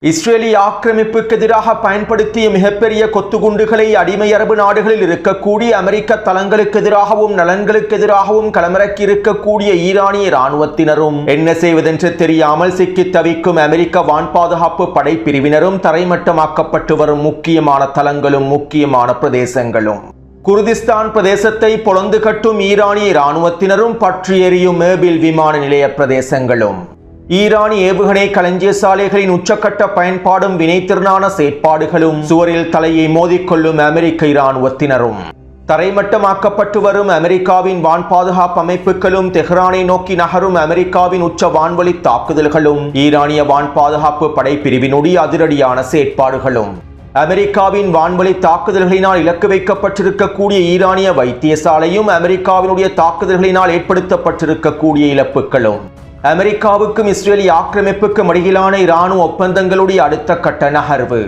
இஸ்ரேலிய ஆக்கிரமிப்புக்கு எதிராக பயன்படுத்திய மிகப்பெரிய கொத்துகுண்டுகளை அடிமை அரபு நாடுகளில் இருக்கக்கூடிய அமெரிக்க தளங்களுக்கு எதிராகவும் நலன்களுக்கு எதிராகவும் களமிறக்கி இருக்கக்கூடிய ஈரானிய இராணுவத்தினரும் என்ன செய்வதென்று தெரியாமல் சிக்கித் தவிக்கும் அமெரிக்க வான் பாதுகாப்பு படை பிரிவினரும் தரைமட்டமாக்கப்பட்டு வரும் முக்கியமான தளங்களும் முக்கியமான பிரதேசங்களும் குர்திஸ்தான் பிரதேசத்தை பொளந்து கட்டும் ஈரானிய இராணுவத்தினரும் பற்றி எரியும் ஏர்பில் விமான நிலைய பிரதேசங்களும் ஈரானிய ஏவுகணை களஞ்சிய சாலைகளின் உச்சக்கட்ட பயன்பாடும் வினைத்திறனான செயற்பாடுகளும் சுவரில் தலையை மோதிக்கொள்ளும் அமெரிக்க இராணுவத்தினரும் தரைமட்டமாக்கப்பட்டு வரும் அமெரிக்காவின் வான் பாதுகாப்பு அமைப்புகளும் தெஹ்ரானை நோக்கி நகரும் அமெரிக்காவின் உச்ச வான்வழி தாக்குதல்களும் ஈரானிய வான் பாதுகாப்பு படை பிரிவினுடைய அதிரடியான செயற்பாடுகளும் அமெரிக்காவின் வான்வழி தாக்குதல்களினால் இலக்கு வைக்கப்பட்டிருக்கக்கூடிய ஈரானிய வைத்தியசாலையும் அமெரிக்காவினுடைய தாக்குதல்களினால் ஏற்படுத்தப்பட்டிருக்கக்கூடிய இழப்புகளும் அமெரிக்காவுக்கும் இஸ்ரேலிய ஆக்கிரமிப்புக்கும் இடையிலான இராணுவ ஒப்பந்தங்களுடைய அடுத்த கட்ட நகர்வு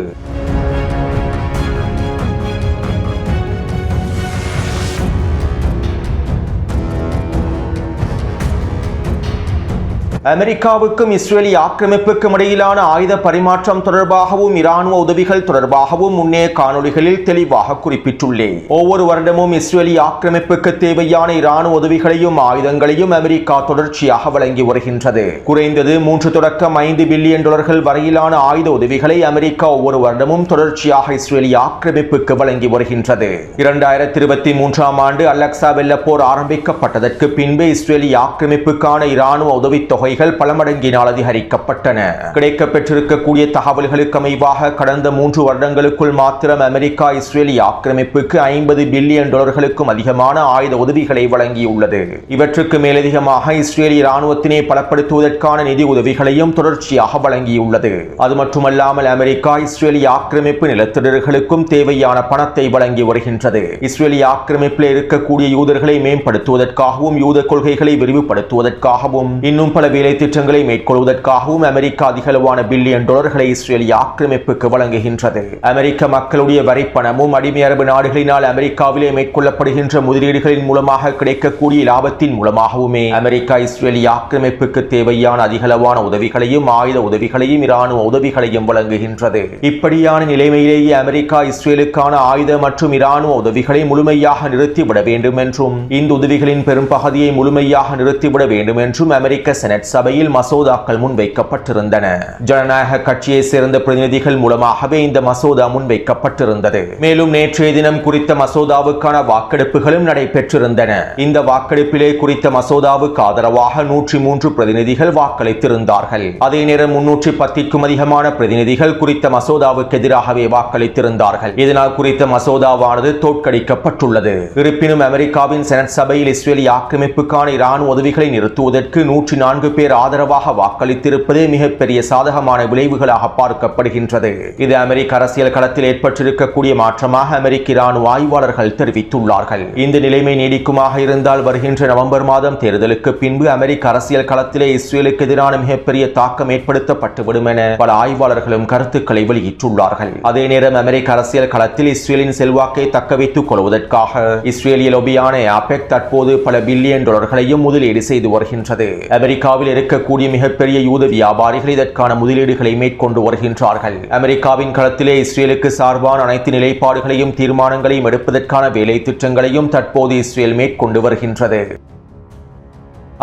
அமெரிக்காவுக்கும் இஸ்ரேலிய ஆக்கிரமிப்புக்கும் இடையிலான ஆயுத பரிமாற்றம் தொடர்பாகவும் இராணுவ உதவிகள் தொடர்பாகவும் முன்னே காணொளிகளில் தெளிவாக குறிப்பிட்டுள்ளேன். ஒவ்வொரு வருடமும் இஸ்ரேலிய ஆக்கிரமிப்புக்கு தேவையான இராணுவ உதவிகளையும் ஆயுதங்களையும் அமெரிக்கா தொடர்ச்சியாக வழங்கி வருகின்றது. குறைந்தது 3 தொடக்கம் 5 பில்லியன் டாலர்கள் வரையிலான ஆயுத உதவிகளை அமெரிக்கா ஒவ்வொரு வருடமும் தொடர்ச்சியாக இஸ்ரேலிய ஆக்கிரமிப்புக்கு வழங்கி வருகின்றது. 2023ஆம் ஆண்டு அலெக்சா வெள்ள போர் ஆரம்பிக்கப்பட்டதற்கு பின்பு இஸ்ரேலிய ஆக்கிரமிப்புக்கான இராணுவ உதவித்தொகை பல மடங்கினால் அதிகரிக்கப்பட்டன. கிடைக்கப்பெற்றிருக்கக்கூடிய தகவல்களுக்கு அமைவாக கடந்த 3 வருடங்களுக்குள் மாத்திரம் அமெரிக்கா இஸ்ரேலிய ஆக்கிரமிப்புக்கு 50 பில்லியன் டாலர்களுக்கும் அதிகமான ஆயுத உதவிகளை வழங்கியுள்ளது. இவற்றுக்கு மேலதிகமாக இஸ்ரேலிய இராணுவத்தினை பலப்படுத்துவதற்கான நிதி உதவிகளையும் தொடர்ச்சியாக வழங்கியுள்ளது. அது மட்டுமல்லாமல் அமெரிக்கா இஸ்ரேலிய ஆக்கிரமிப்பு நிலத்திடர்களுக்கும் தேவையான பணத்தை வழங்கி வருகின்றது. இஸ்ரேலிய ஆக்கிரமிப்பில் இருக்கக்கூடிய யூதர்களை மேம்படுத்துவதற்காகவும் யூத கொள்கைகளை விரிவுபடுத்துவதற்காகவும் இன்னும் பல வேலை திட்டங்களை மேற்கொள்வதற்காகவும் அமெரிக்கா அதிகளவான பில்லியன் டாலர்களை இஸ்ரேலிய ஆக்கிரமிப்புக்கு வழங்குகின்றது. அமெரிக்க மக்களுடைய வரிப்பணமும் அடிமை அரபு நாடுகளினால் அமெரிக்காவிலே மேற்கொள்ளப்படுகின்ற முதலீடுகளின் மூலமாக கிடைக்கக்கூடிய லாபத்தின் மூலமாகவுமே அமெரிக்கா இஸ்ரேலிய ஆக்கிரமிப்புக்கு தேவையான அதிகளவான உதவிகளையும் ஆயுத உதவிகளையும் இராணுவ உதவிகளையும் வழங்குகின்றது. இப்படியான நிலைமையிலேயே அமெரிக்கா இஸ்ரேலுக்கான ஆயுத மற்றும் இராணுவ உதவிகளை முழுமையாக நிறுத்திவிட வேண்டும் என்றும் இந்த உதவிகளின் பெரும் பகுதியை முழுமையாக நிறுத்திவிட வேண்டும் என்றும் அமெரிக்க செனட் சபையில் மசோதாக்கள் முன்வைக்கப்பட்டிருந்தன. ஜனநாயக கட்சியை சேர்ந்த பிரதிநிதிகள் மூலமாகவே இந்த மசோதா முன்வைக்கப்பட்டிருந்தது. மேலும் நேற்றைய தினம் குறித்த மசோதாவுக்கான வாக்கெடுப்புகளும் நடைபெற்றிருந்தன. இந்த வாக்கெடுப்பிலே குறித்த மசோதாவுக்கு ஆதரவாக 103 பிரதிநிதிகள் வாக்களித்திருந்தார்கள். அதே நேரம் 310க்கும் அதிகமான பிரதிநிதிகள் குறித்த மசோதாவுக்கு எதிராகவே வாக்களித்திருந்தார்கள். இதனால் குறித்த மசோதாவானது தோற்கடிக்கப்பட்டுள்ளது. இருப்பினும் அமெரிக்காவின் செனட் சபையில் இஸ்ரேலிய ஆக்கிரமிப்புக்கான இராணுவ உதவிகளை நிறுத்துவதற்கு 104 பேர் ஆதரவாக வாக்களித்திருப்பதே மிகப்பெரிய சாதகமான விளைவுகளாக பார்க்கப்படுகின்றது. இது அமெரிக்க அரசியல் களத்தில் ஏற்பட்டிருக்கக்கூடிய மாற்றமாக அமெரிக்க இராணுவ ஆய்வாளர்கள் தெரிவித்துள்ளார்கள். இந்த நிலைமை நீடிக்குமாக இருந்தால் வருகின்ற நவம்பர் மாதம் தேர்தலுக்கு பின்பு அமெரிக்க அரசியல் களத்திலே இஸ்ரேலுக்கு எதிரான மிகப்பெரிய தாக்கம் ஏற்படுத்தப்பட்டுவிடும் என பல ஆய்வாளர்களும் கருத்துக்களை வெளியிட்டுள்ளார்கள். அதே நேரம் அமெரிக்க அரசியல் களத்தில் இஸ்ரேலின் செல்வாக்கை தக்க வைத்துக் கொள்வதற்காக இஸ்ரேலிய லொபியான ஆபெக் தற்போது பல பில்லியன் டாலர்களையும் முதலீடு செய்து வருகின்றது. அமெரிக்காவில் இருக்கக்கூடிய மிகப்பெரிய யூத வியாபாரிகள் இதற்கான முதலீடுகளை மேற்கொண்டு வருகின்றார்கள். அமெரிக்காவின் களத்திலே இஸ்ரேலுக்கு சார்பான அனைத்து நிலைப்பாடுகளையும் தீர்மானங்களையும் எடுப்பதற்கான வேலை திட்டங்களையும் தற்போது இஸ்ரேல் மேற்கொண்டு வருகின்றது.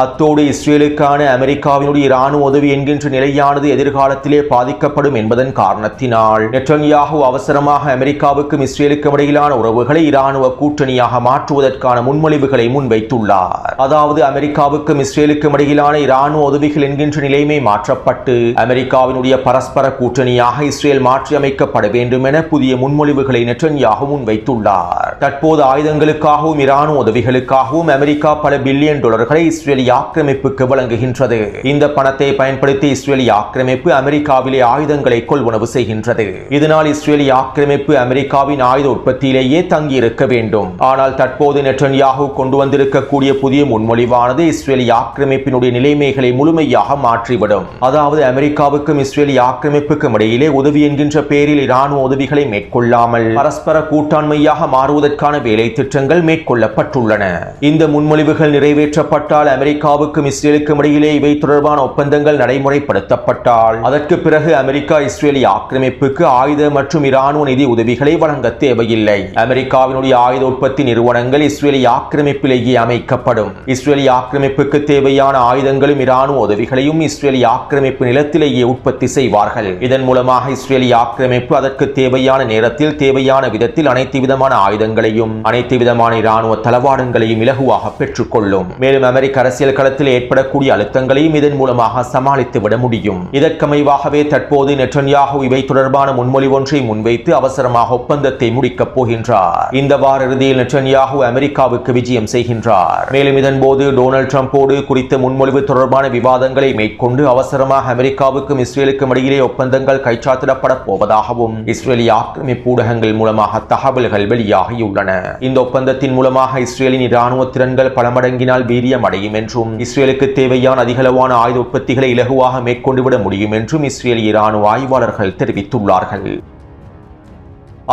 அத்தோடு இஸ்ரேலுக்கான அமெரிக்காவினுடைய இராணுவ உதவி என்கின்ற நிலையானது எதிர்காலத்திலே பாதிக்கப்படும் என்பதன் காரணத்தினால் நெட்டன்யாஹு அவசரமாக அமெரிக்காவுக்கும் இஸ்ரேலுக்கும் இடையிலான உறவுகளை இராணுவ கூட்டணியாக மாற்றுவதற்கான முன்மொழிவுகளை முன்வைத்துள்ளார். அதாவது அமெரிக்காவுக்கும் இஸ்ரேலுக்கும் இடையிலான இராணுவ உதவிகள் என்கின்ற நிலைமை மாற்றப்பட்டு அமெரிக்காவினுடைய பரஸ்பர கூட்டணியாக இஸ்ரேல் மாற்றி அமைக்கப்பட வேண்டும் என புதிய முன்மொழிவுகளை நெட்டன்யாஹு முன்வைத்துள்ளார். தற்போது ஆயுதங்களுக்காகவும் இராணுவ உதவிகளுக்காகவும் அமெரிக்கா பல பில்லியன் டாலர்களை இஸ்ரேலிய ஆக்கிரமிப்புக்கு வழங்குகின்றது. இந்த பணத்தை பயன்படுத்தி இஸ்ரேலிய ஆக்கிரமிப்பு அமெரிக்காவிலே ஆயுதங்களை கொள்வனவு செய்கின்றது. இதனால் இஸ்ரேலிய ஆக்கிரமிப்பு அமெரிக்காவின் ஆயுத உற்பத்தியிலேயே தங்கியிருக்க வேண்டும். ஆனால் தற்போது நெட்டன்யாஹு கொண்டு வந்திருக்கக்கூடிய புதிய முன்மொழிவானது இஸ்ரேலிய ஆக்கிரமிப்பினுடைய நிலைமைகளை முழுமையாக மாற்றிவிடும். அதாவது அமெரிக்காவுக்கும் இஸ்ரேலிய ஆக்கிரமிப்புக்கும் இடையிலே உதவி என்கின்ற பெயரில் இராணுவ உதவிகளை மேற்கொள்ளாமல் பரஸ்பர கூட்டாண்மையாக மாறுவதற்கான வேலை திட்டங்கள் மேற்கொள்ளப்பட்டுள்ளன. இந்த முன்மொழிவுகள் நிறைவேற்றப்பட்டால் அமெரிக்க அமெரிக்காவுக்கும் இஸ்ரேலுக்கும் இடையிலே இவை தொடர்பான ஒப்பந்தங்கள் நடைமுறைப்படுத்தப்பட்டால் அதற்கு பிறகு அமெரிக்கா இஸ்ரேலிய ஆக்கிரமிப்புக்கு ஆயுத மற்றும் இராணுவ நிதி உதவிகளை வழங்க தேவையில்லை. அமெரிக்காவினுடைய ஆயுத உற்பத்தி நிறுவனங்கள் இஸ்ரேலிய ஆக்கிரமிப்பிலேயே அமைக்கப்படும். இஸ்ரேலிய ஆக்கிரமிப்புக்கு தேவையான ஆயுதங்களும் இராணுவ உதவிகளையும் இஸ்ரேலிய ஆக்கிரமிப்பு நிலத்திலேயே உற்பத்தி செய்வார்கள். இதன் மூலமாக இஸ்ரேலிய ஆக்கிரமிப்பு அதற்கு தேவையான நேரத்தில் தேவையான விதத்தில் அனைத்து விதமான ஆயுதங்களையும் அனைத்து விதமான இராணுவ தளவாடங்களையும் இலகுவாக பெற்றுக்கொள்ளும். மேலும் அமெரிக்க அரசியல் களத்தில் ஏற்படக்கூடிய அழுத்தங்களையும் இதன் மூலமாக சமாளித்து விட முடியும். இதற்கமைவாகவே தற்போது நெட்டன்யாஹு இவை தொடர்பான முன்மொழிவு ஒன்றை முன்வைத்து அவசரமாக ஒப்பந்தத்தை முடிக்கப் போகின்றார். இந்த வார இறுதியில் நெட்டன்யாஹு அமெரிக்காவுக்கு விஜயம் செய்கின்றார். மேலும் இதன்போது டொனால்ட் ட்ரம்போடு குறித்த முன்மொழிவு தொடர்பான விவாதங்களை மேற்கொண்டு அவசரமாக அமெரிக்காவுக்கும் இஸ்ரேலுக்கும் இடையிலே ஒப்பந்தங்கள் கைச்சாத்திடப்பட போவதாகவும் இஸ்ரேலிய ஆக்கிரமிப்பு ஊடகங்கள் மூலமாக தகவல்கள் வெளியாகியுள்ளன. இந்த ஒப்பந்தத்தின் மூலமாக இஸ்ரேலின் இராணுவ திறன்கள் பல மடங்கினால் வீரியம் அடையும் என்றும் இஸ்ரேலுக்கு தேவையான அதிகளவான ஆயுத உற்பத்திகளை இலகுவாக மேற்கொண்டுவிட முடியும் என்றும் இஸ்ரேலிய இராணுவ ஆய்வாளர்கள் தெரிவித்துள்ளார்கள்.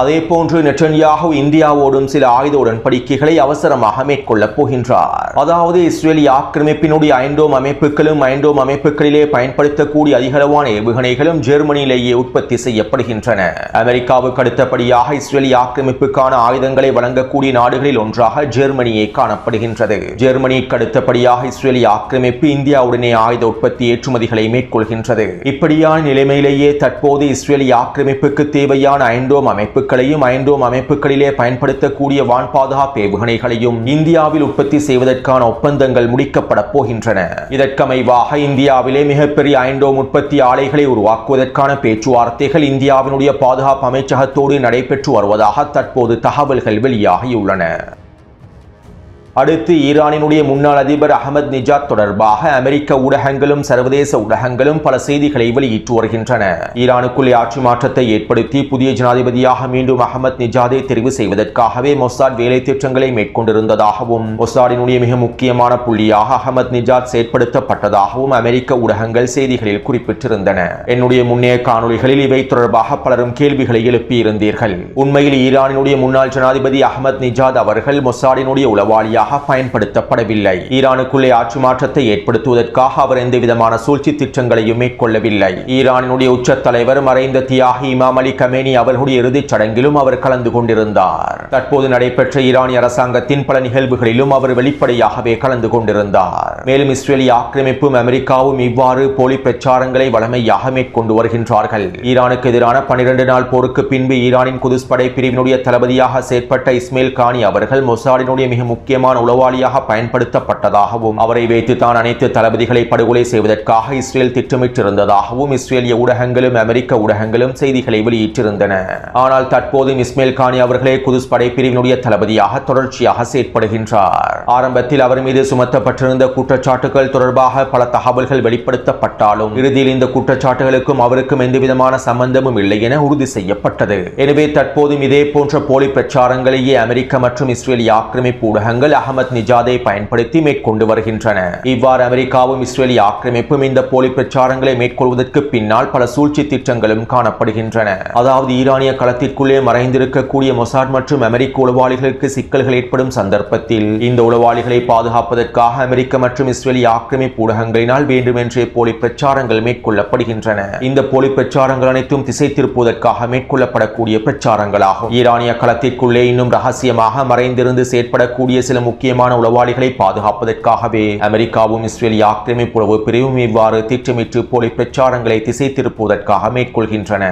அதேபோன்று நெட்டன்யாஹு இந்தியாவோடும் சில ஆயுத உடன்படிக்கைகளை அவசரமாக மேற்கொள்ளப் போகின்றார். அதாவது இஸ்ரேலிய ஆக்கிரமிப்பினுடைய ஐண்டோம் அமைப்புகளும் ஐண்டோம் அமைப்புகளிலே பயன்படுத்தக்கூடிய அதிகளவான ஏவுகணைகளும் ஜெர்மனியிலேயே உற்பத்தி செய்யப்படுகின்றன. அமெரிக்காவுக்கு அடுத்தபடியாக இஸ்ரேலிய ஆக்கிரமிப்புக்கான ஆயுதங்களை வழங்கக்கூடிய நாடுகளில் ஒன்றாக ஜெர்மனியே காணப்படுகின்றது. ஜெர்மனிக்கு அடுத்தபடியாக இஸ்ரேலிய ஆக்கிரமிப்பு இந்தியாவுடனே ஆயுத உற்பத்தி ஏற்றுமதிகளை மேற்கொள்கின்றது. இப்படியான நிலைமையிலேயே தற்போது இஸ்ரேலிய ஆக்கிரமிப்புக்கு தேவையான ஐண்டோம் அமைப்பு ஐண்டோம் அமைப்புகளிலே பயன்படுத்தக்கூடிய வான் பாதுகாப்பு ஏவுகணைகளையும் இந்தியாவில் உற்பத்தி செய்வதற்கான ஒப்பந்தங்கள் முடிக்கப்பட போகின்றன. இதற்கமைவாக இந்தியாவிலே மிகப்பெரிய ஐண்டோம் உற்பத்தி ஆலைகளை உருவாக்குவதற்கான பேச்சுவார்த்தைகள் இந்தியாவினுடைய பாதுகாப்பு அமைச்சகத்தோடு நடைபெற்று வருவதாக தற்போது தகவல்கள் வெளியாகியுள்ளன. அடுத்து ஈரானினுடைய முன்னாள் அதிபர் அகமது நிஜாத் தொடர்பாக அமெரிக்க ஊடகங்களும் சர்வதேச ஊடகங்களும் பல செய்திகளை வெளியிட்டு வருகின்றன. ஈரானுக்குள்ளே ஆட்சி மாற்றத்தை ஏற்படுத்தி புதிய ஜனாதிபதியாக மீண்டும் அகமது நிஜாதை தெரிவு செய்வதற்காகவே மொசாட் வேலை திட்டங்களை மேற்கொண்டிருந்ததாகவும் மொசாடினுடைய மிக முக்கியமான புள்ளியாக அகமது நிஜாத் செயற்படுத்தப்பட்டதாகவும் அமெரிக்க ஊடகங்கள் செய்திகளில் குறிப்பிட்டிருந்தன. என்னுடைய முன்னைய காணொளிகளில் இவை தொடர்பாக பலரும் கேள்விகளை எழுப்பியிருந்தீர்கள். உண்மையில் ஈரானினுடைய முன்னாள் ஜனாதிபதி அகமது நிஜாத் அவர்கள் மொசாடினுடைய உளவாளியாக பயன்படுத்தப்படவில்லை. ஈரானுக்குள்ளே ஆட்சி மாற்றத்தை ஏற்படுத்துவதற்காக அவர் எந்த விதமான சூழ்ச்சி திட்டங்களையும் மேற்கொள்ளவில்லை. ஈரானினுடைய உச்ச தலைவர் மறைந்த தியாகி இமாம் அலி கமேனி அவர்களுடைய இறுதிச் சடங்கிலும் அவர் கலந்து கொண்டிருந்தார். தற்போது நடைபெற்ற ஈரானிய அரசாங்கத்தின் பல நிகழ்வுகளிலும் அவர் வெளிப்படையாகவே கலந்து கொண்டிருந்தார். மேலும் இஸ்ரேலிய ஆக்கிரமிப்பும் அமெரிக்காவும் இவ்வாறு போலி பிரச்சாரங்களை வளமையாக மேற்கொண்டு வருகின்றார்கள். ஈரானுக்கு எதிரான 12 நாள் போருக்கு பின்பு ஈரானின் குதுஸ் படை பிரிவினுடைய தளபதியாக செயற்பட்ட இஸ்மாயில் கானி அவர்கள் மொசாடினுடைய மிக முக்கியமான உளவாளியாக பயன்படுத்தப்பட்டதாகவும் அவரை வைத்து தான் அனைத்து தளபதிகளை படுகொலை செய்வதற்காக இஸ்ரேல் திட்டமிட்டிருந்ததாகவும் இஸ்ரேலிய ஊடகங்களும் அமெரிக்க ஊடகங்களும் செய்திகளை வெளியிட்டிருந்தன. ஆனால் தற்போது இஸ்மாயில் கானி அவர்களே குதுஸ் படை பிரிவினுடைய தளபதியாக தொடர்ச்சியாக செயற்படுகின்றார். ஆரம்பத்தில் அவர் மீது சுமத்தப்பட்டிருந்த குற்றச்சாட்டுகள் தொடர்பாக பல தகவல்கள் வெளிப்படுத்தப்பட்டாலும் இறுதியில் இந்த குற்றச்சாட்டுகளுக்கும் அவருக்கும் எந்தவிதமான சம்பந்தமும் இல்லை என உறுதி செய்யப்பட்டது. எனவே தற்போதும் இதே போன்ற போலி பிரச்சாரங்களையே அமெரிக்க மற்றும் இஸ்ரேலிய ஆக்கிரமிப்பு ஊடகங்கள் அகமது நிஜாதை பயன்படுத்தி மேற்கொண்டு வருகின்றன. இவ்வாறு அமெரிக்காவும் இஸ்ரேலிய ஆக்கிரமிப்பும் இந்த போலி பிரச்சாரங்களை மேற்கொள்வதற்கு பின்னால் பல சூழ்ச்சி திட்டங்களும் காணப்படுகின்றன. அதாவது ஈரானிய களத்திற்குள்ளே மறைந்திருக்கக்கூடிய மொசாட் மற்றும் அமெரிக்க உளவாளிகளுக்கு சிக்கல்கள் ஏற்படும் சந்தர்ப்பத்தில் இந்த உளவாளிகளை பாதுகாப்பதற்காக அமெரிக்க மற்றும் இஸ்ரேலிய ஆக்கிரமிப்பு ஊடகங்களினால் வேண்டுமென்றே போலி பிரச்சாரங்கள் மேற்கொள்ளப்படுகின்றன. இந்த போலி பிரச்சாரங்கள் அனைத்தும் திசை திருப்புவதற்காக மேற்கொள்ளப்படக்கூடிய பிரச்சாரங்களாகும். ஈரானிய களத்திற்குள்ளே இன்னும் ரகசியமாக மறைந்திருந்து செயற்படக்கூடிய சில முக்கியமான உளவாளிகளை பாதுகாப்பதற்காகவே அமெரிக்காவும் இஸ்ரேலிய ஆக்கிரமிப்பு உளவு பிரிவும் இவ்வாறு திட்டமிட்டு போலி பிரச்சாரங்களை திசை திருப்புவதற்காக மேற்கொள்கின்றன.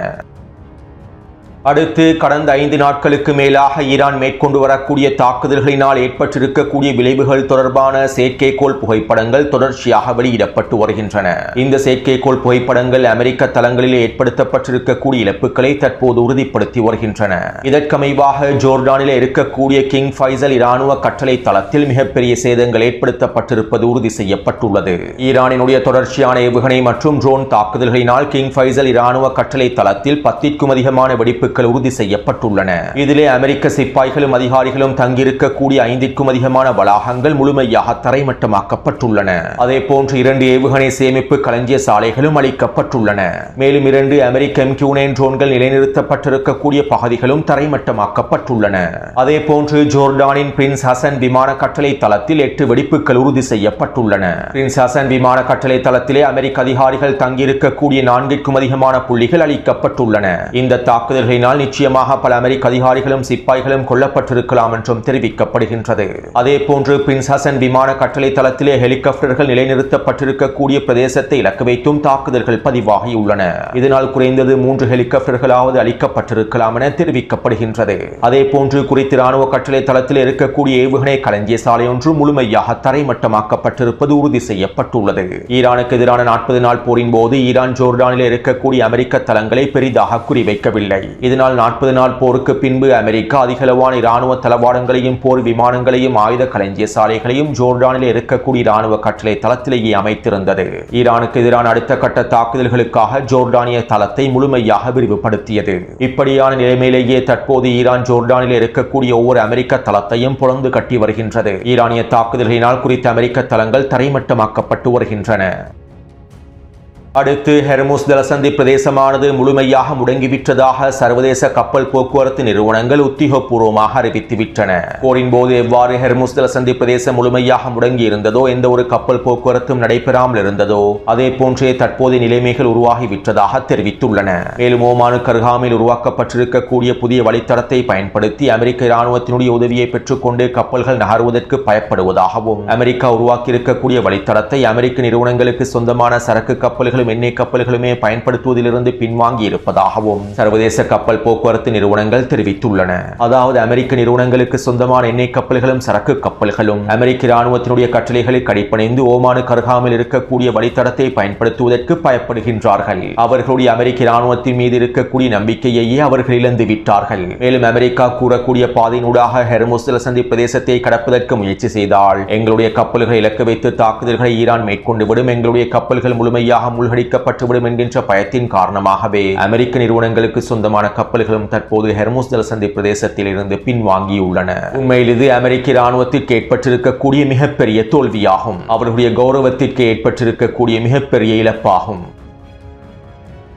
அடுத்து கடந்த 5 நாட்களுக்கு மேலாக ஈரான் மேற்கொண்டு வரக்கூடிய தாக்குதல்களினால் ஏற்பட்டிருக்கக்கூடிய விளைவுகள் தொடர்பான செயற்கைக்கோள் புகைப்படங்கள் தொடர்ச்சியாக வெளியிடப்பட்டு வருகின்றன. இந்த செயற்கைக்கோள் புகைப்படங்கள் அமெரிக்க தளங்களில் ஏற்படுத்தப்பட்டிருக்கக்கூடிய இழப்புகளை தற்போது உறுதிப்படுத்தி வருகின்றன. இதற்கமைவாக ஜோர்டானில் இருக்கக்கூடிய கிங் ஃபைசல் இராணுவ கட்டளை தளத்தில் மிகப்பெரிய சேதங்கள் ஏற்படுத்தப்பட்டிருப்பது உறுதி செய்யப்பட்டுள்ளது. ஈரானினுடைய தொடர்ச்சியான ஏவுகணை மற்றும் ட்ரோன் தாக்குதல்களினால் கிங் ஃபைசல் இராணுவ கட்டளை தளத்தில் 10க்கும் அதிகமான வெடிப்பு வைப்புகள் உறுதி செய்யப்பட்டுள்ளன. இதிலே அமெரிக்க சிப்பாய்களும் அதிகாரிகளும் தங்கியிருக்கக்கூடிய 5க்கும் அதிகமான வளாகங்கள் முழுமையாக தரைமட்டமாக்கப்பட்டுள்ளன. அதே போன்று 2 ஏவுகணை சேமிப்பு களஞ்சிய சாலைகளும் அளிக்கப்பட்டுள்ளன. மேலும் 2 அமெரிக்க MQ-9 ட்ரோன்கள் நிலைநிறுத்தப்பட்டிருக்கக்கூடிய பகுதிகளும் தரைமட்டமாக்கப்பட்டுள்ளன. அதே போன்று ஜோர்டானின் பிரின்ஸ் ஹசன் விமான கட்டளை தளத்தில் 8 வெடிப்புகள் உறுதி செய்யப்பட்டுள்ளன. பிரின்ஸ் ஹசன் விமான கட்டளை தளத்திலே அமெரிக்க அதிகாரிகள் தங்கியிருக்கக்கூடிய 4க்கும் அதிகமான புள்ளிகள் அளிக்கப்பட்டுள்ளன. இந்த தாக்குதல்களினால் நிச்சயமாக பல அமெரிக்க அதிகாரிகளும் சிப்பாய்களும் கொல்லப்பட்டிருக்கலாம் என்றும் தெரிவிக்கப்படுகின்றது. அதே போன்று பிரின்ஸ் ஹசன் விமான கட்டளை தளத்திலே ஹெலிகாப்டர்கள் நிலைநிறுத்தப்பட்டிருக்கக்கூடிய பிரதேசத்தை இலக்கு வைத்தும் தாக்குதல்கள் பதிவாகியுள்ளன. இதனால் குறைந்தது 3 ஹெலிகாப்டர்களாவது அளிக்கப்பட்டிருக்கலாம் என தெரிவிக்கப்படுகின்றது. அதே போன்று குறித்த ராணுவ கட்டளை தளத்தில் இருக்கக்கூடிய ஏவுகணை களஞ்சிய சாலை ஒன்று முழுமையாக தரைமட்டமாக்கப்பட்டிருப்பது உறுதி செய்யப்பட்டுள்ளது. ஈரானுக்கு எதிரான 40 நாள் போரின் போது ஈரான் ஜோர்டானில் இருக்கக்கூடிய அமெரிக்க தளங்களை பெரிதாக குறிவைக்கவில்லை. இதனால் 40 நாள் போருக்கு பின்பு அமெரிக்கா அதிகளவான இராணுவ தளவாடங்களையும் போர் விமானங்களையும் ஆயுத களஞ்சிய சாலைகளையும் ஜோர்டானில் இருக்கக்கூடிய இராணுவ கட்டளை தளத்திலேயே அமைத்திருந்தது. ஈரானுக்கு எதிரான அடுத்த கட்ட தாக்குதல்களுக்காக ஜோர்டானிய தளத்தை முழுமையாக விரிவுபடுத்தியது. இப்படியான நிலைமையிலேயே தற்போது ஈரான் ஜோர்டானில் இருக்கக்கூடிய ஒவ்வொரு அமெரிக்க தளத்தையும் பொளந்து கட்டி வருகின்றது. ஈரானிய தாக்குதல்களினால் குறித்த அமெரிக்க தளங்கள் தரைமட்டமாக்கப்பட்டு வருகின்றன. அடுத்து ஹெர்முஸ் ஜலசந்தி பிரதேசமானது முழுமையாக முடங்கிவிட்டதாக சர்வதேச கப்பல் போக்குவரத்து நிறுவனங்கள் உத்தியோகபூர்வமாக அறிவித்துவிட்டன. போரின் போது எவ்வாறு ஹெர்முஸ் ஜலசந்தி பிரதேசம் முழுமையாக முடங்கி இருந்ததோ, எந்த ஒரு கப்பல் போக்குவரத்தும் நடைபெறாமல் இருந்ததோ, அதே போன்றே தற்போதைய நிலைமைகள் உருவாகிவிட்டதாக தெரிவித்துள்ளன. மேலும் ஓமானுக்கு அருகாமையில் உருவாக்கப்பட்டிருக்கக்கூடிய புதிய வழித்தடத்தை பயன்படுத்தி அமெரிக்க இராணுவத்தினுடைய உதவியை பெற்றுக்கொண்டு கப்பல்கள் நகர்வதற்கு பயப்படுவதாகவும், அமெரிக்கா உருவாக்கியிருக்கக்கூடிய வழித்தடத்தை அமெரிக்க நிறுவனங்களுக்கு சொந்தமான சரக்கு கப்பல்கள் எண்ணெய் கப்பல்களுமே பயன்படுத்துவதிலிருந்து பின்வாங்கி இருப்பதாகவும் சர்வதேச கப்பல் போக்குவரத்து நிறுவனங்கள் தெரிவித்துள்ளன. அதாவது அமெரிக்க நிறுவனங்களுக்கு சொந்தமான எண்ணெய் கப்பல்களும் சரக்கு கப்பல்களும் அமெரிக்க இராணுவத்தினுடைய கட்டளைகளுக்கு அடிபணிந்து ஓமானுக்கு அருகாமையில் இருக்கக்கூடிய வழித்தடத்தை பயன்படுத்துவதற்கு பயப்படுகின்றார்கள். அவர்களுடைய அமெரிக்க இராணுவத்தின் மீது இருக்கக்கூடிய நம்பிக்கையையே அவர்கள் இழந்து விட்டார்கள். மேலும் அமெரிக்கா கூறக்கூடிய பாதையினூடாக ஹெர்முஸ் ஜலசந்தி பிரதேசத்தை கடப்பதற்கு முயற்சி செய்தால் எங்களுடைய கப்பல்களை இலக்கு வைத்து தாக்குதல்களை ஈரான் மேற்கொண்டு விடும், எங்களுடைய கப்பல்கள் முழுமையாக மூழ்கடிக்கப்பட்டுவிடும் என்கின்ற பயத்தின் காரணமாகவே அமெரிக்க நிறுவனங்களுக்கு சொந்தமான கப்பல்களும் தற்போது ஹெர்முஸ் ஜலசந்தி பிரதேசத்தில் இருந்து பின்வாங்கியுள்ளன. உண்மையில் இது அமெரிக்க இராணுவத்திற்கு ஏற்பட்டிருக்கக்கூடிய மிகப்பெரிய தோல்வியாகும். அவர்களுடைய கௌரவத்திற்கு ஏற்பட்டிருக்கக்கூடிய மிகப்பெரிய இழப்பாகும்.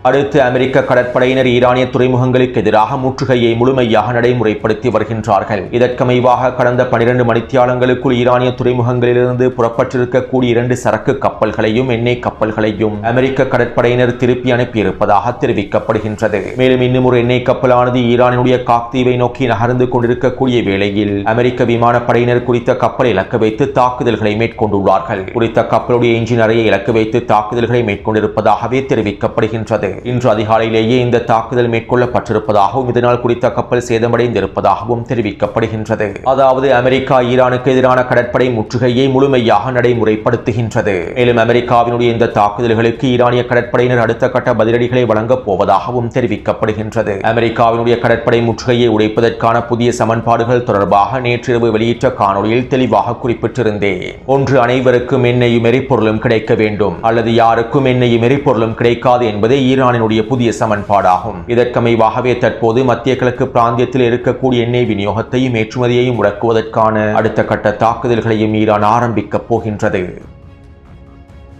அடுத்து அமெரிக்க கடற்படையினர் ஈரானிய துறைமுகங்களுக்கு எதிராக முற்றுகையை முழுமையாக நடைமுறைப்படுத்தி வருகின்றார்கள். இதற்கமைவாக கடந்த 12 மணித்தியாலங்களுக்குள் ஈரானிய துறைமுகங்களிலிருந்து புறப்பட்டிருக்கக்கூடிய 2 சரக்கு கப்பல்களையும் எண்ணெய் கப்பல்களையும் அமெரிக்க கடற்படையினர் திருப்பி அனுப்பியிருப்பதாக தெரிவிக்கப்படுகின்றது. மேலும் இன்னும் ஒரு எண்ணெய் கப்பலானது ஈரானுடைய காக்தீவை நோக்கி நகர்ந்து கொண்டிருக்கக்கூடிய வேளையில் அமெரிக்க விமானப்படையினர் குறித்த கப்பலை இலக்கு வைத்து தாக்குதல்களை மேற்கொண்டுள்ளார்கள். குறித்த கப்பலுடைய என்ஜின் அறையை இலக்கு வைத்து தாக்குதல்களை மேற்கொண்டிருப்பதாகவே தெரிவிக்கப்படுகின்றது. இன்று அதிகாலையிலேயே இந்த தாக்குதல் மேற்கொள்ளப்பட்டிருப்பதாகவும் இதனால் குறித்த கப்பல் சேதமடைந்திருப்பதாகவும் தெரிவிக்கப்படுகின்றது. அதாவது அமெரிக்கா ஈரானுக்கு எதிரான கடற்படை முற்றுகையை முழுமையாக நடைமுறைப்படுத்துகின்றது. மேலும் அமெரிக்காவினுடைய இந்த தாக்குதல்களுக்கு ஈரானிய கடற்படையினர் அடுத்த கட்ட பதிலடிகளை வழங்கப் போவதாகவும் தெரிவிக்கப்படுகின்றது. அமெரிக்காவினுடைய கடற்படை முற்றுகையை உடைப்பதற்கான புதிய சமன்பாடுகள் தொடர்பாக நேற்றிரவு வெளியிட்ட காணொலியில் தெளிவாக குறிப்பிட்டிருந்தேன். ஒன்று, அனைவருக்கும் எண்ணெயும் எரிபொருளும் கிடைக்க வேண்டும், அல்லது யாருக்கும் எண்ணெயும் எரிபொருளும் கிடைக்காது என்பதே ஈரானினுடைய புதிய சமன்பாடாகும். இதற்கமைவாகவே தற்போது மத்திய கிழக்கு பிராந்தியத்தில் இருக்கக்கூடிய எண்ணெய் விநியோகத்தையும் ஏற்றுமதியையும் முடக்குவதற்கான அடுத்த கட்ட தாக்குதல்களையும் ஈரான் ஆரம்பிக்கப் போகின்றது.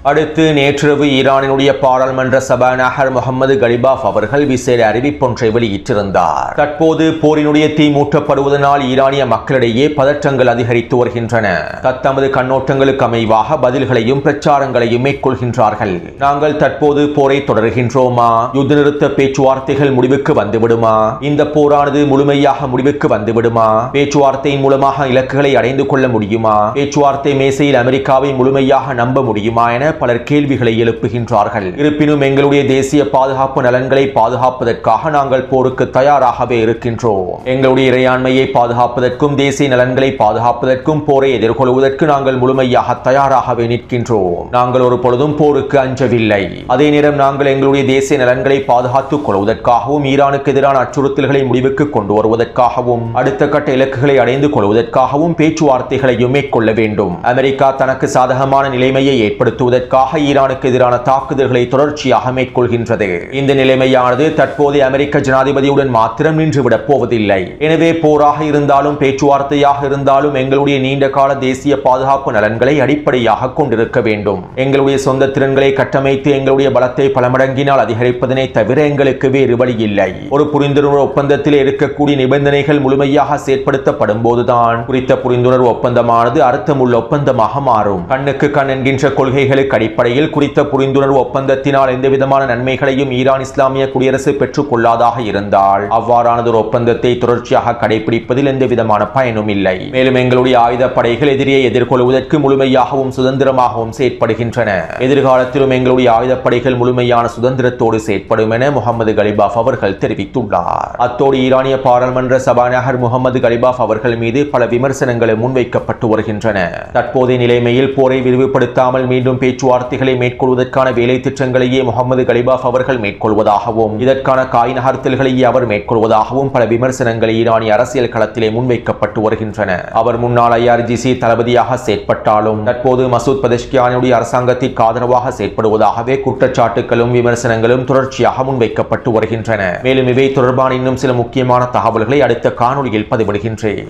அடுத்து நேற்றிரவு ஈரானினுடைய பாராளுமன்ற சபாநாயகர் முகமது கலிபாஃப் அவர்கள் விசேட அறிவிப்பொன்றை வெளியிட்டிருந்தார். தற்போது போரினுடைய தீ மூட்டப்படுவதனால் ஈரானிய மக்களிடையே பதற்றங்கள் அதிகரித்து வருகின்றன. தத்தமது கண்ணோட்டங்களுக்கு அமைவாக பதில்களையும் பிரச்சாரங்களையும் மேற்கொள்கின்றார்கள். நாங்கள் தற்போது போரை தொடர்கின்றோமா? யுத்த நிறுத்த பேச்சுவார்த்தைகள் முடிவுக்கு வந்துவிடுமா? இந்த போரானது முழுமையாக முடிவுக்கு வந்துவிடுமா? பேச்சுவார்த்தையின் மூலமாக இலக்குகளை அடைந்து கொள்ள முடியுமா? பேச்சுவார்த்தை மேசையில் அமெரிக்காவை முழுமையாக நம்ப முடியுமா என பலர் கேள்விகளை எழுப்புகின்றார்கள். இருப்பினும் எங்களுடைய தேசிய பாதுகாப்பு நலன்களை பாதுகாப்பதற்காக நாங்கள் போருக்கு தயாராகவே இருக்கின்றோம். எங்களுடைய இறையாண்மையை பாதுகாப்பதற்கும் தேசிய நலன்களை பாதுகாப்பதற்கும் போரை எதிர்கொள்வதற்கு நாங்கள் முழுமையாக தயாராகவே நிற்கின்றோம். நாங்கள் ஒரு பொழுதும் போருக்கு அஞ்சவில்லை. அதே நேரம் நாங்கள் எங்களுடைய தேசிய நலன்களை பாதுகாத்துக் கொள்வதற்காகவும் ஈரானுக்கு எதிரான அச்சுறுத்தல்களை முடிவுக்கு கொண்டு வருவதற்காகவும் அடுத்த கட்ட இலக்குகளை அடைந்து கொள்வதற்காகவும் பேச்சுவார்த்தைகளையும் மேற்கொள்ள வேண்டும். அமெரிக்கா தனக்கு சாதகமான நிலைமையை ஏற்படுத்துவதற்கு செய்வதற்காக ஈரானுக்கு எதிரான தாக்குதல்களை தொடர்ச்சியாக மேற்கொள்கின்றது. இந்த நிலைமையானது தற்போதைய அமெரிக்க ஜனாதிபதியுடன் மாத்திரம் நின்றுவிடப் போவதில்லை. எனவே போராக இருந்தாலும் பேச்சுவார்த்தையாக இருந்தாலும் எங்களுடைய நீண்ட கால தேசிய பாதுகாப்பு நலன்களை அடிப்படையாக கொண்டிருக்க வேண்டும். எங்களுடைய சொந்த திறன்களை கட்டமைத்து எங்களுடைய பலத்தை பல மடங்கினால் அதிகரிப்பதனை தவிர எங்களுக்கு வேறு வழி இல்லை. ஒரு புரிந்துணர்வு ஒப்பந்தத்தில் இருக்கக்கூடிய நிபந்தனைகள் முழுமையாக செயற்படுத்தப்படும் போதுதான் குறித்த புரிந்துணர்வு ஒப்பந்தமானது அர்த்தமுள்ள ஒப்பந்தமாக மாறும். கண்ணுக்கு கண் என்கின்ற கொள்கைகளுக்கு அடிப்படையில் குறித்த புரிந்துணர்வு ஒப்பந்தத்தினால் எந்தவிதமான நன்மைகளையும் ஈரான் இஸ்லாமிய குடியரசு பெற்றுக் கொள்ளாதாக இருந்தால் அவ்வாறானது ஒரு ஒப்பந்தத்தை தொடர்ச்சியாக கடைபிடிப்பதில் எந்தவிதமான பயனும் இல்லை. மேலும் எங்களுடைய ஆயுத படைகள் எதிரியை எதிர்கொள்வதற்கு முழுமையாகவும் சுதந்திரமாகவும் செயற்படுகின்றன. எதிர்காலத்திலும் எங்களுடைய ஆயுதப்படைகள் முழுமையான சுதந்திரத்தோடு செயற்படும் என முகமது கலிபாஃப் அவர்கள் தெரிவித்துள்ளார். அத்தோடு ஈரானிய பாராளுமன்ற சபாநாயகர் முகமது கலிபாஃப் அவர்கள் மீது பல விமர்சனங்களும் முன்வைக்கப்பட்டு வருகின்றன. தற்போதைய நிலைமையில் போரை விரிவுபடுத்தாமல் மீண்டும் பேச்சுவார்த்தைகளை மேற்கொள்வதற்கான வேலை திட்டங்களையே முகமது கலிபாஃப் அவர்கள் மேற்கொள்வதாகவும் இதற்கான காய் நகர்த்தல்களையே அவர் மேற்கொள்வதாகவும் பல விமர்சனங்கள் ஈரானிய அரசியல் களத்திலே முன்வைக்கப்பட்டு வருகின்றன. அவர் முன்னாள் IRGC தளபதியாக செயற்பட்டாலும் தற்போது மசூத் பெஸெஷ்கியானுடைய அரசாங்கத்திற்கு ஆதரவாக செயற்படுவதாகவே குற்றச்சாட்டுகளும் விமர்சனங்களும் தொடர்ச்சியாக முன்வைக்கப்பட்டு வருகின்றன. மேலும் இவை தொடர்பான இன்னும் சில முக்கியமான தகவல்களை அடுத்த காணொளியில் பதிவிடுகின்றேன்.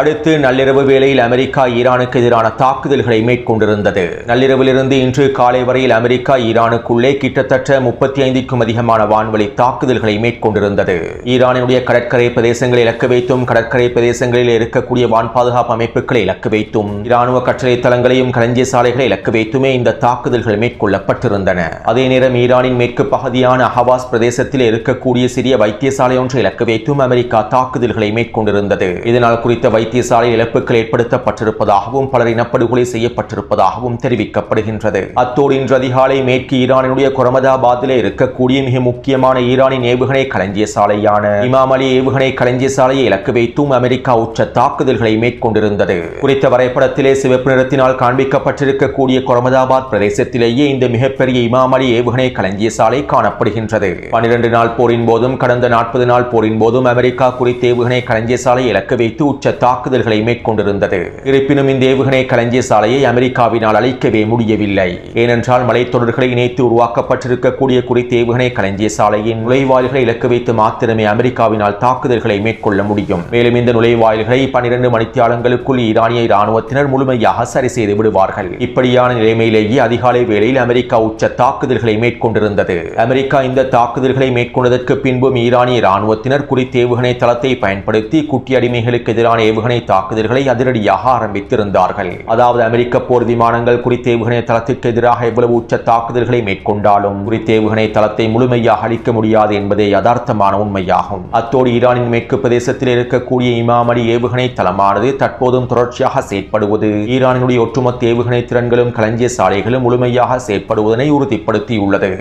அடுத்து நள்ளிரவு வேளையில் அமெரிக்கா ஈரானுக்கு எதிரான தாக்குதல்களை மேற்கொண்டிருந்தது. நள்ளிரவிலிருந்து இன்று காலை வரையில் அமெரிக்கா ஈரானுக்குள்ளே கிட்டத்தட்ட 35க்கும் அதிகமான வான்வழி தாக்குதல்களை மேற்கொண்டிருந்தது. ஈரானுடைய கடற்கரை பிரதேசங்களை இலக்கு வைத்தும் கடற்கரை பிரதேசங்களில் இருக்கக்கூடிய வான் பாதுகாப்பு அமைப்புகளை இலக்கு வைத்தும் இராணுவ கட்டளை தளங்களையும் களஞ்சிய சாலைகளை இலக்கு வைத்துமே இந்த தாக்குதல்கள் மேற்கொள்ளப்பட்டிருந்தன. அதே நேரம் ஈரானின் மேற்கு பகுதியான அஹவாஸ் பிரதேசத்தில் இருக்கக்கூடிய சிறிய வைத்தியசாலை ஒன்றை இலக்கு வைத்தும் அமெரிக்கா தாக்குதல்களை மேற்கொண்டிருந்தது. இதனால் குறித்த வைத்தியசாலை இழப்புகள் ஏற்படுத்தப்பட்டிருப்பதாகவும் பலர் இனப்படுகொலை செய்யப்பட்டிருப்பதாகவும் தெரிவிக்கப்படுகின்றது. அத்தோடு இன்று அதிகாலை மேற்கு ஈரானினுடைய கொரமதாபாத்தில் இருக்கக்கூடிய மிக முக்கியமான ஈரானின் ஏவுகணை களஞ்சிய சாலையான இமாம் அலி ஏவுகணை களஞ்சிய சாலையை இலக்கு வைத்தும் அமெரிக்கா உச்ச தாக்குதல்களை மேற்கொண்டிருந்தது. குறித்த வரைபடத்திலே சிவப்பு நிறத்தினால் காண்பிக்கப்பட்டிருக்கக்கூடிய கொரமதாபாத் பிரதேசத்திலேயே இந்த மிகப்பெரிய இமாம் அலி ஏவுகணை களஞ்சிய சாலை காணப்படுகின்றது. 12 நாள் போரின் போதும் கடந்த 40 நாள் போரின் போதும் அமெரிக்கா குறித்த ஏவுகணை களஞ்சிய சாலை இலக்கு வைத்து உச்ச தாக்குதல்களை மேற்கொண்டிருந்தது. இருப்பினும் இந்த ஏவுகணை களஞ்சிய சாலையை அமெரிக்காவினால் அழிக்கவே முடியவில்லை. ஏனென்றால் மலைத்தொடர்களை இணைத்து உருவாக்கப்பட்டிருக்கக்கூடிய குறித்த ஏவுகணை களஞ்சிய சாலையின் நுழைவாயில்களை இலக்கு வைத்து மாத்திரமே அமெரிக்காவினால் தாக்குதல்களை மேற்கொள்ள முடியும். மேலும் இந்த நுழைவாயில்களை 12 மணித்தியாலங்களுக்குள் ஈரானிய இராணுவத்தினர் முழுமையாக சரி செய்து விடுவார்கள். இப்படியான நிலைமையிலேயே அதிகாலை வேளையில் அமெரிக்கா உச்ச தாக்குதல்களை மேற்கொண்டிருந்தது. அமெரிக்கா இந்த தாக்குதல்களை மேற்கொண்டதற்கு பின்பும் ஈரானிய இராணுவத்தினர் குறித்த ஏவுகணை தளத்தை பயன்படுத்தி குட்டி அடிமைகளுக்கு எதிரான ஏவுகணை தாக்குதல்களை அதிரடியாக ஆரம்பித்திருந்தார்கள். அதாவது அமெரிக்க போர் விமானங்கள் குறித்த ஏவுகணை தளத்திற்கு எதிராக எவ்வளவு உச்ச தாக்குதல்களை மேற்கொண்டாலும் குறித்த ஏவுகணை தளத்தை முழுமையாக அழிக்க முடியாது என்பதே யதார்த்தமான உண்மையாகும். அத்தோடு ஈரானின் மேற்கு பிரதேசத்தில் இருக்கக்கூடிய இமாம் அலி ஏவுகணை தளமானது தற்போதும் தொடர்ச்சியாக செயற்படுவது ஈரானினுடைய ஒட்டுமொத்த ஏவுகணை திறன்களும் களஞ்சிய சாலைகளும் முழுமையாக செயற்படுவதனை உறுதிப்படுத்தியுள்ளது.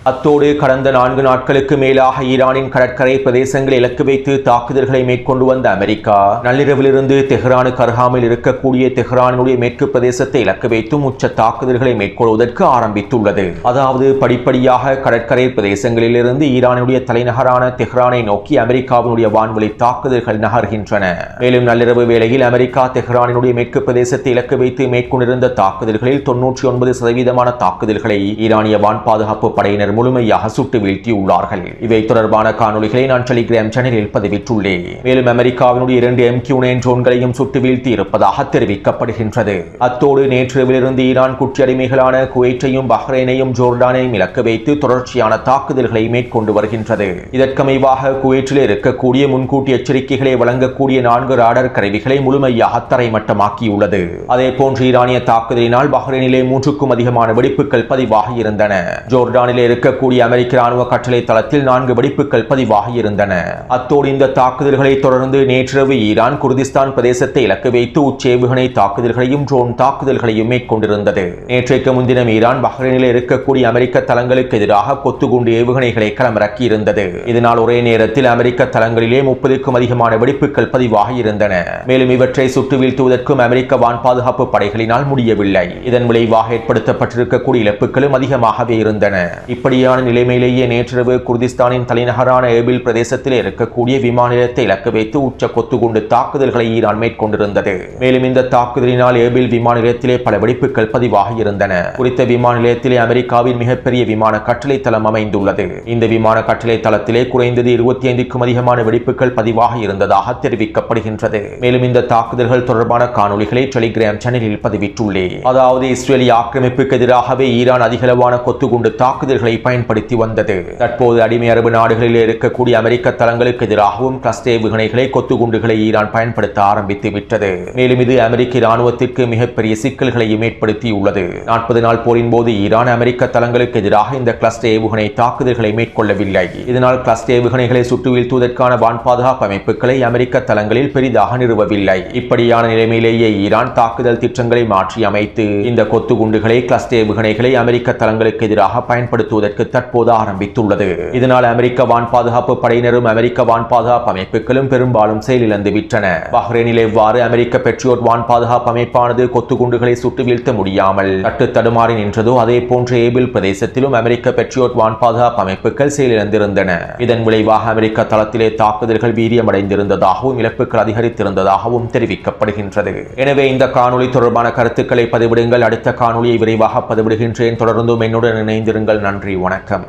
அத்தோடு கடந்த 4 நாட்களுக்கு மேலாக ஈரானின் கடற்கரை பிரதேசங்களை இலக்கு வைத்து தாக்குதல்களை மேற்கொண்டு வந்த அமெரிக்கா நள்ளிரவிலிருந்து தெஹ்ரானுக்கு அருகாமையில் இருக்கக்கூடிய தெஹ்ரானுடைய மேற்கு பிரதேசத்தை இலக்கு வைத்தும் உச்ச தாக்குதல்களை மேற்கொள்வதற்கு ஆரம்பித்துள்ளது. அதாவது படிப்படியாக கடற்கரை பிரதேசங்களிலிருந்து ஈரானுடைய தலைநகரான தெஹ்ரானை நோக்கி அமெரிக்காவினுடைய வான்வழி தாக்குதல்கள் நகர்கின்றன. மேலும் நள்ளிரவு வேளையில் அமெரிக்கா தெஹ்ரானினுடைய மேற்கு பிரதேசத்தை இலக்கு வைத்து மேற்கொண்டிருந்த தாக்குதல்களில் 99% தாக்குதல்களை ஈரானிய வான் பாதுகாப்பு படையினர் முழுமையாக சுட்டு வீழ்த்தியுள்ளார்கள். இவை தொடர்பான காணொளிகளை நான் டெலிகிராம் சேனலில் பதிவிட்டுள்ளேன். மேலும் அமெரிக்காவினுடைய 2 MQ-9 ட்ரோன்களையும் சுட்டு வீழ்த்தி இருப்பதாக தெரிவிக்கப்படுகின்றது. அத்தோடு நேற்றிரவிலிருந்து ஈரான் குற்றடிமைகளான குவைத்தையும் பஹ்ரைனையும் ஜோர்டானையும் இலக்கு வைத்து தொடர்ச்சியான தாக்குதல்களை மேற்கொண்டு வருகின்றது. இதற்கமைவாக குவைற்றில் இருக்கக்கூடிய முன்கூட்டி எச்சரிக்கைகளை வழங்கக்கூடிய 4 ராடார் கருவிகளை முழுமையாக தரைமட்டமாக்கியுள்ளது. அதே போன்று ஈரானிய தாக்குதலினால் பஹ்ரைனிலே 3க்கும் அதிகமான வெடிப்புகள் பதிவாகி இருந்தன. ஜோர்டானிலே இருக்கக்கூடிய அமெரிக்க ராணுவ கட்டளை தளத்தில் 4 வெடிப்புகள் பதிவாகி இருந்தன. அத்தோடு இந்த தாக்குதல்களை தொடர்ந்து நேற்றிரவு ஈரான் குர்திஸ்தான் பிரதேசத்தை இலக்கு வைத்து உச்சேவுகணை தாக்குதல்களையும் ட்ரோன் தாக்குதல்களையும் மேற்கொண்டிருந்தது. நேற்றைக்கு முன்தினம் ஈரான் பஹ்ரைனில் இருக்கக்கூடிய அமெரிக்க தளங்களுக்கு எதிராக கொத்துகுண்டு ஏவுகணைகளை களமிறக்கி இருந்தது. இதனால் ஒரே நேரத்தில் அமெரிக்க தளங்களிலே 30க்கும் அதிகமான வெடிப்புகள் பதிவாகி இருந்தன. மேலும் இவற்றை சுட்டு வீழ்த்துவதற்கும் அமெரிக்க வான் பாதுகாப்பு படைகளினால் முடியவில்லை. இதன் விளைவாக ஏற்படுத்தப்பட்டிருக்கக்கூடிய இழப்புகளும் அதிகமாகவே இருந்தன. இப்படி இப்படியான நிலைமையிலேயே நேற்றிரவு குர்திஸ்தானின் தலைநகரான ஏபில் பிரதேசத்தில் இருக்கக்கூடிய விமான நிலையத்தை இலக்கு வைத்து உச்ச கொத்துகுண்டு தாக்குதல்களை ஈரான் மேற்கொண்டிருந்தது. மேலும் இந்த தாக்குதலினால் ஏபில் விமான நிலையத்திலே பல வெடிப்புகள் பதிவாக இருந்தன. குறித்த விமான நிலையத்திலே அமெரிக்காவின் மிகப்பெரிய விமான கட்டளை தளம் அமைந்துள்ளது. இந்த விமான கட்டளை தளத்திலே குறைந்தது 25க்கும் அதிகமான வெடிப்புகள் பதிவாக இருந்ததாக தெரிவிக்கப்படுகின்றது. மேலும் இந்த தாக்குதல்கள் தொடர்பான காணொலிகளை டெலிகிராம் சேனலில் பதிவிட்டுள்ளேன். அதாவது இஸ்ரேலிய ஆக்கிரமிப்புக்கு எதிராகவே ஈரான் அதிகளவான கொத்துகுண்டு தாக்குதல்களை பயன்படுத்தி வந்தது. தற்போது அடிமை அரபு நாடுகளில் இருக்கக்கூடிய அமெரிக்க தளங்களுக்கு எதிராகவும் கிளஸ்டர் ஏவுகணைகளை கொத்துகுண்டுகளை ஈரான் பயன்படுத்த ஆரம்பித்து விட்டது. மேலும் இது அமெரிக்க இராணுவத்திற்கு மிகப்பெரிய சிக்கல்களையும் ஏற்படுத்தியுள்ளது. 40 நாள் போரின் போது ஈரான் அமெரிக்க தளங்களுக்கு எதிராக இந்த கிளஸ்டர் ஏவுகணை தாக்குதல்களை மேற்கொள்ளவில்லை. இதனால் கிளஸ்டர் ஏவுகணைகளை சுட்டு வீழ்த்துவதற்கான வான் பாதுகாப்பு அமைப்புகளை அமெரிக்க தளங்களில் பெரிதாக நிறுவவில்லை. இப்படியான நிலைமையிலேயே ஈரான் தாக்குதல் திட்டங்களை மாற்றி அமைத்து இந்த கொத்துகுண்டுகளை கிளஸ்டர் ஏவுகணைகளை அமெரிக்க தளங்களுக்கு எதிராக பயன்படுத்துவதற்கு தற்போது ஆரம்பித்துள்ளது. இதனால் அமெரிக்க வான் பாதுகாப்பு படையினரும் அமெரிக்க வான் பாதுகாப்பு அமைப்புகளும் பெரும்பாலும் செயலிழந்து விட்டன. பஹ்ரைனில் எவ்வாறு அமெரிக்க பெட்ரியோட் வான் பாதுகாப்பு அமைப்பானது கொத்துகுண்டுகளை சுட்டு வீழ்த்த முடியாமல் தட்டு தடுமாறி நின்றதோ அதே போன்ற ஏபில் பிரதேசத்திலும் அமெரிக்க பெட்ரியோட் வான் பாதுகாப்பு அமைப்புகள் செயலிழந்திருந்தன. இதன் விளைவாக அமெரிக்க தளத்திலே தாக்குதல்கள் வீரியமடைந்திருந்ததாகவும் இழப்புகள் அதிகரித்திருந்ததாகவும் தெரிவிக்கப்படுகின்றது. எனவே இந்த காணொலி தொடர்பான கருத்துக்களை பதிவிடுங்கள். அடுத்த காணொலியை விரைவாக பதிவிடுகின்றேன். தொடர்ந்தும் என்னுடன் இணைந்திருங்கள். நன்றி, வணக்கம்.